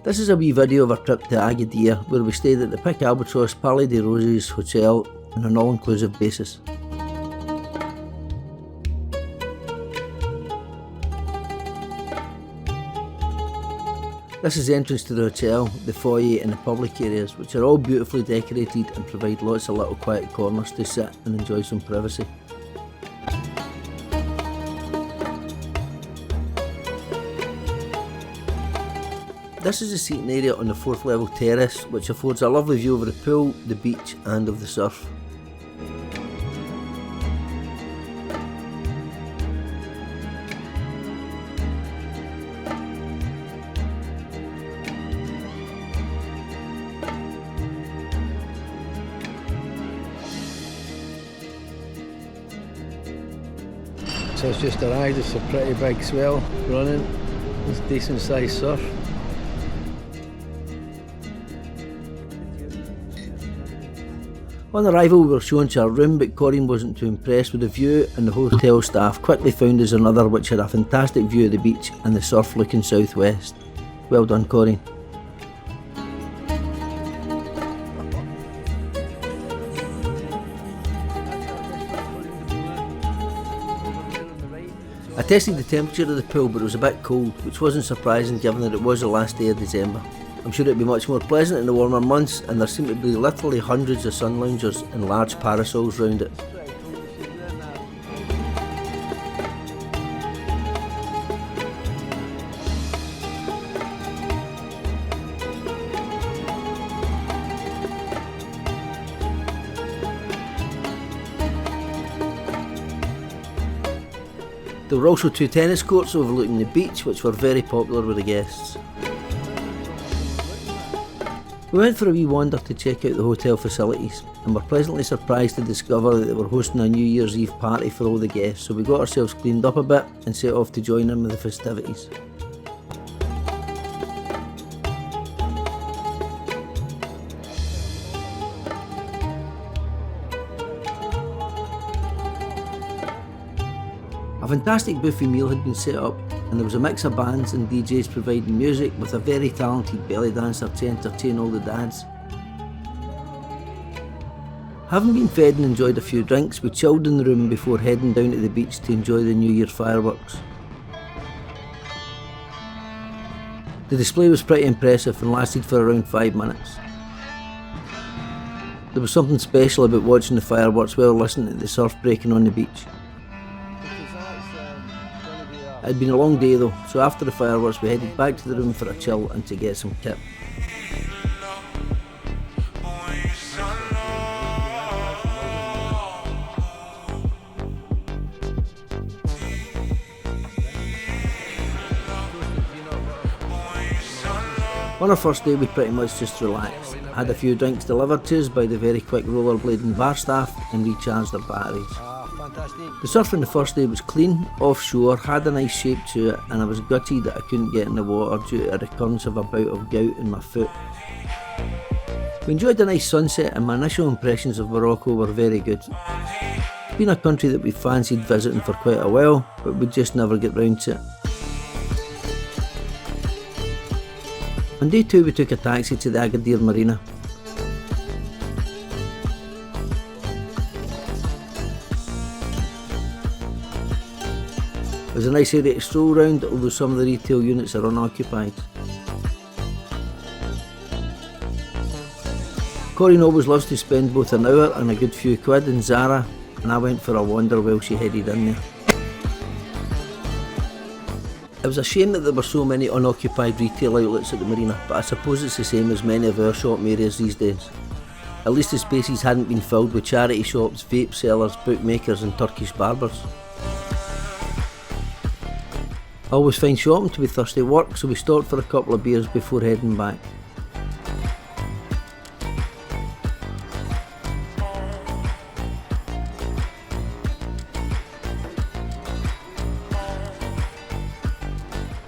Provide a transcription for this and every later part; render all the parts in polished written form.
This is a wee video of our trip to Agadir, where we stayed at the Pickalbatross Palais Des Roses Hotel on an all-inclusive basis. This is the entrance to the hotel, the foyer and the public areas, which are all beautifully decorated and provide lots of little quiet corners to sit and enjoy some privacy. This is the seating area on the 4th level terrace, which affords a lovely view over the pool, the beach and of the surf. So it's just arrived, it's a pretty big swell running, it's decent sized surf. On arrival we were shown to our room, but Corinne wasn't too impressed with the view, and the hotel staff quickly found us another which had a fantastic view of the beach and the surf looking southwest. Well done, Corinne. I tested the temperature of the pool, but it was a bit cold, which wasn't surprising given that it was the last day of December. I'm sure it'd be much more pleasant in the warmer months, and there seemed to be literally hundreds of sun loungers and large parasols round it. There were also 2 tennis courts overlooking the beach, which were very popular with the guests. We went for a wee wander to check out the hotel facilities, and were pleasantly surprised to discover that they were hosting a New Year's Eve party for all the guests, so we got ourselves cleaned up a bit and set off to join in with the festivities. A fantastic buffet meal had been set up, and there was a mix of bands and DJs providing music, with a very talented belly dancer to entertain all the dads. Having been fed and enjoyed a few drinks, we chilled in the room before heading down to the beach to enjoy the New Year fireworks. The display was pretty impressive and lasted for around 5 minutes. There was something special about watching the fireworks while listening to the surf breaking on the beach. It had been a long day though, so after the fireworks we headed back to the room for a chill and to get some kit. On our first day we pretty much just relaxed, had a few drinks delivered to us by the very quick rollerblading bar staff and recharged our batteries. The surf on the first day was clean, offshore, had a nice shape to it, and I was gutted that I couldn't get in the water due to a recurrence of a bout of gout in my foot. We enjoyed a nice sunset, and my initial impressions of Morocco were very good. It's been a country that we fancied visiting for quite a while, but we'd just never get round to it. On day 2 we took a taxi to the Agadir Marina. It was a nice area to stroll round, although some of the retail units are unoccupied. Corinne always loves to spend both an hour and a good few quid in Zara, and I went for a wander while she headed in there. It was a shame that there were so many unoccupied retail outlets at the marina, but I suppose it's the same as many of our shopping areas these days. At least the spaces hadn't been filled with charity shops, vape sellers, bookmakers and Turkish barbers. I always find shopping to be thirsty work, so we stopped for a couple of beers before heading back.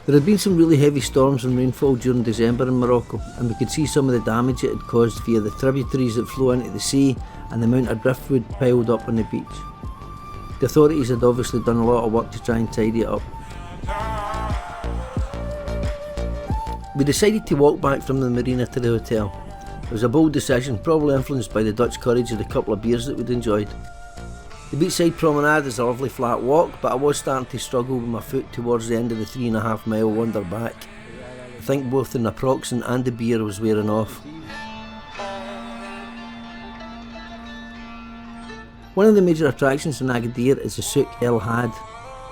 There had been some really heavy storms and rainfall during December in Morocco, and we could see some of the damage it had caused via the tributaries that flow into the sea and the amount of driftwood piled up on the beach. The authorities had obviously done a lot of work to try and tidy it up. We decided to walk back from the Marina to the hotel. It was a bold decision, probably influenced by the Dutch courage of the couple of beers that we'd enjoyed. The beachside promenade is a lovely flat walk, but I was starting to struggle with my foot towards the end of the 3.5 mile wander back. I think both the naproxen and the beer was wearing off. One of the major attractions in Agadir is the Souk El Had.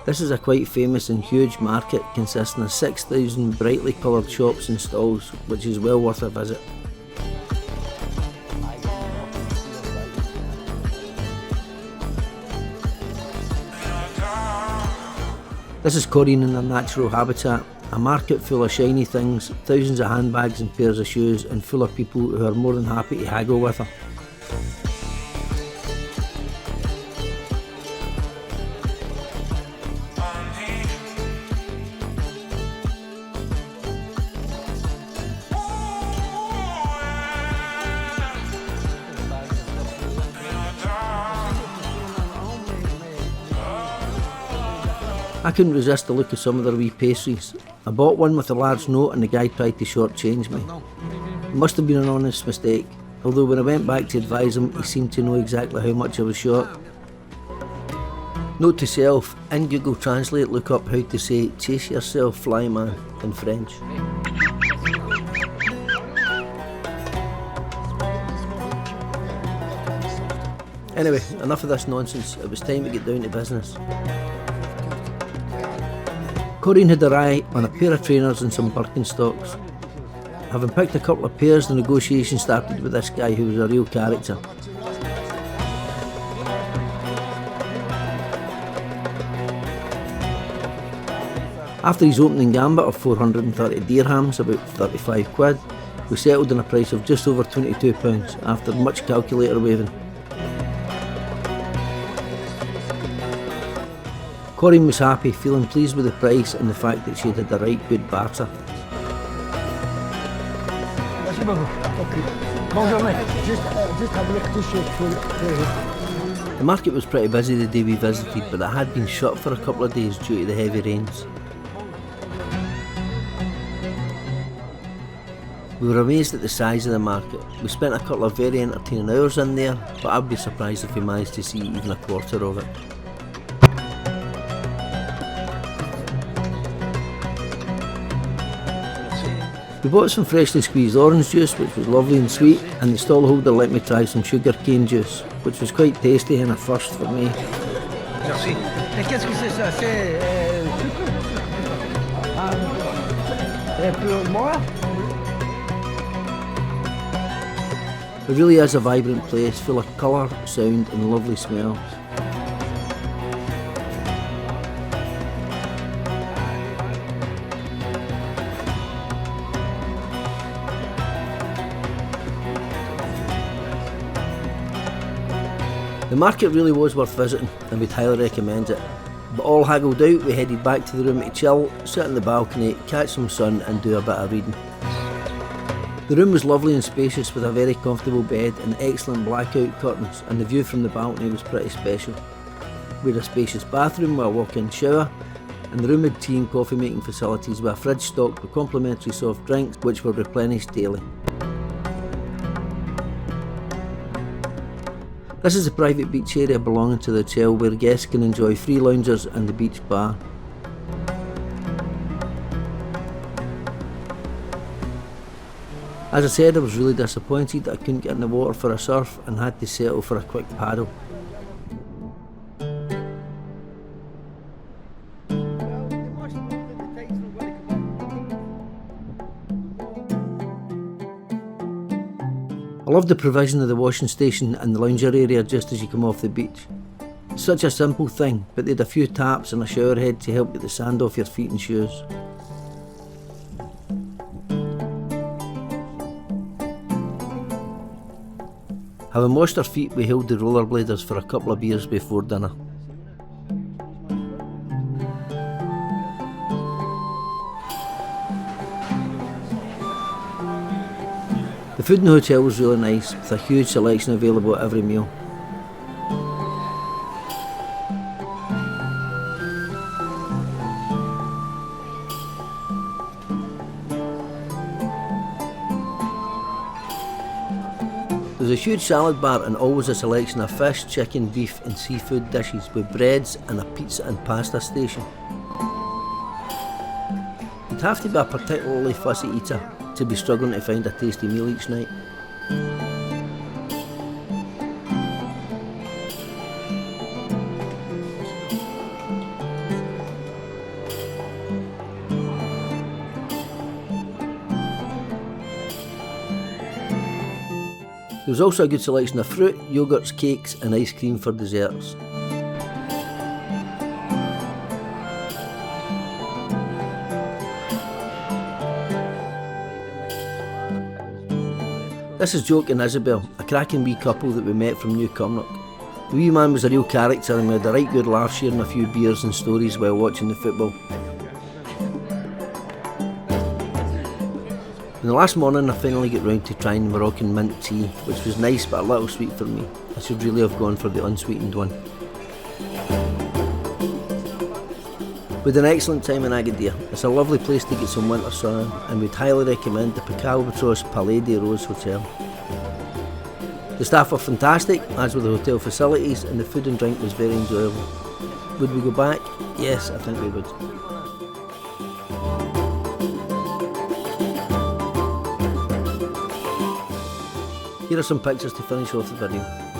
This is a quite famous and huge market consisting of 6,000 brightly coloured shops and stalls, which is well worth a visit. This is Corinne in their natural habitat, a market full of shiny things, thousands of handbags and pairs of shoes, and full of people who are more than happy to haggle with her. I couldn't resist the look of some of their wee pastries. I bought one with a large note and the guy tried to shortchange me. It must have been an honest mistake, although when I went back to advise him, he seemed to know exactly how much I was short. Note to self, in Google Translate look up how to say "chase yourself, fly man" in French. Anyway, enough of this nonsense, it was time to get down to business. Corinne had her eye on a pair of trainers and some Birkenstocks. Having picked a couple of pairs, the negotiation started with this guy who was a real character. After his opening gambit of 430 dirhams, about 35 quid, we settled on a price of just over £22 after much calculator waving. Corinne was happy, feeling pleased with the price and the fact that she had had a right good barter. The market was pretty busy the day we visited, but it had been shut for a couple of days due to the heavy rains. We were amazed at the size of the market. We spent a couple of very entertaining hours in there, but I'd be surprised if we managed to see even a quarter of it. We bought some freshly squeezed orange juice, which was lovely and sweet, and the stallholder let me try some sugar cane juice, which was quite tasty and a first for me. Merci. Et qu'est-ce que c'est ça? C'est sucre? Un peu more? It really is a vibrant place, full of colour, sound and lovely smells. The market really was worth visiting and we'd highly recommend it. But all haggled out, we headed back to the room to chill, sit on the balcony, catch some sun and do a bit of reading. The room was lovely and spacious with a very comfortable bed and excellent blackout curtains, and the view from the balcony was pretty special. We had a spacious bathroom with a walk-in shower, and the room had tea and coffee making facilities with a fridge stocked with complimentary soft drinks which were replenished daily. This is a private beach area belonging to the hotel where guests can enjoy free loungers and the beach bar. As I said, I was really disappointed that I couldn't get in the water for a surf and had to settle for a quick paddle. I love the provision of the washing station and the lounger area just as you come off the beach. It's such a simple thing, but they had a few taps and a shower head to help get the sand off your feet and shoes. Having washed our feet, we hailed the rollerbladers for a couple of beers before dinner. The food in the hotel was really nice, with a huge selection available at every meal. There's a huge salad bar and always a selection of fish, chicken, beef and seafood dishes with breads and a pizza and pasta station. You'd have to be a particularly fussy eater to be struggling to find a tasty meal each night. There was also a good selection of fruit, yogurts, cakes and ice cream for desserts. This is Joke and Isabel, a cracking wee couple that we met from New Cumnock. The wee man was a real character and we had a right good laugh sharing a few beers and stories while watching the football. And the last morning I finally got round to trying Moroccan mint tea, which was nice but a little sweet for me. I should really have gone for the unsweetened one. We had an excellent time in Agadir. It's a lovely place to get some winter sun and we'd highly recommend the Pickalbatross Palais Des Roses Hotel. The staff were fantastic, as were the hotel facilities, and the food and drink was very enjoyable. Would we go back? Yes, I think we would. Here are some pictures to finish off the video.